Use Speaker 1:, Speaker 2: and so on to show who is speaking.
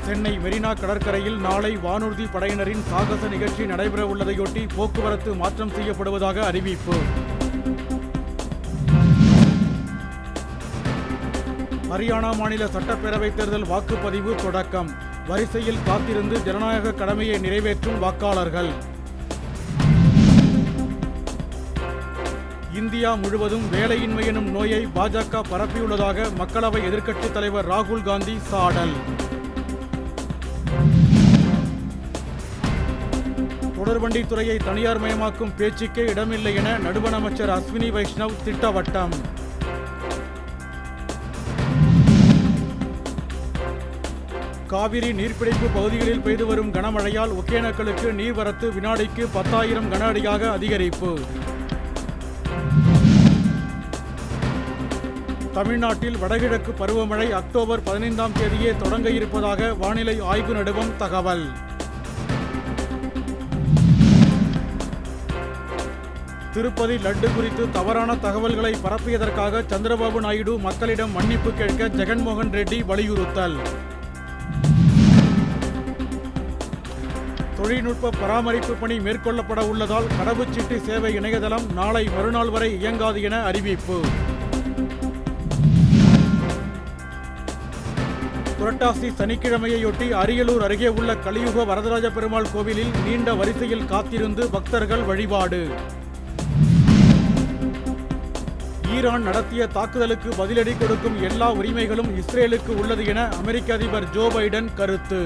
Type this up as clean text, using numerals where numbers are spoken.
Speaker 1: சென்னை மெரினா கடற்கரையில் நாளை வானூர்தி படையினரின் சாகச நிகழ்ச்சி நடைபெறவுள்ளதையொட்டி போக்குவரத்து மாற்றம் செய்யப்படுவதாக அறிவிப்பு. ஹரியானா மாநில சட்டப்பேரவைத் தேர்தல் வாக்குப்பதிவு தொடக்கம். வரிசையில் காத்திருந்து ஜனநாயக கடமையை நிறைவேற்றும் வாக்காளர்கள். இந்தியா முழுவதும் வேலையின்மை எனும் நோயை பாஜக பரப்பியுள்ளதாக மக்களவை எதிர்க்கட்சித் தலைவர் ராகுல் காந்தி சாடல். தொடர்வண்டி துறையை தனியார் மயமாக்கும் பேச்சுக்கே இடமில்லை என நடுவண் அமைச்சர் அஸ்வினி வைஷ்ணவ் திட்டவட்டம். காவிரி நீர்பிடிப்பு பகுதிகளில் பெய்து வரும் கனமழையால் ஒகேனக்கலுக்கு நீர்வரத்து வினாடிக்கு 10,000 கன அடியாக அதிகரிப்பு. தமிழ்நாட்டில் வடகிழக்கு பருவமழை அக்டோபர் 15ஆம் தேதியே தொடங்க இருப்பதாக வானிலை ஆய்வு நடுவம் தகவல். திருப்பதி லட்டு குறித்து தவறான தகவல்களை பரப்பியதற்காக சந்திரபாபு நாயுடு மக்களிடம் மன்னிப்பு கேட்க ஜெகன்மோகன் ரெட்டி வலியுறுத்தல். தொழில்நுட்ப பராமரிப்பு பணி மேற்கொள்ளப்பட உள்ளதால் கடவுச்சீட்டு சேவை இணையதளம் நாளை மறுநாள் வரை இயங்காது என அறிவிப்பு. புரட்டாசி சனிக்கிழமையொட்டி அரியலூர் அருகே உள்ள கலியுக வரதராஜ பெருமாள் கோவிலில் நீண்ட வரிசையில் காத்திருந்து பக்தர்கள் வழிபாடு. ஈரான் நடத்திய தாக்குதலுக்கு பதிலடி கொடுக்கும் எல்லா உரிமைகளும் இஸ்ரேலுக்கு உள்ளது என அமெரிக்க அதிபர் ஜோ பைடன் கருத்து.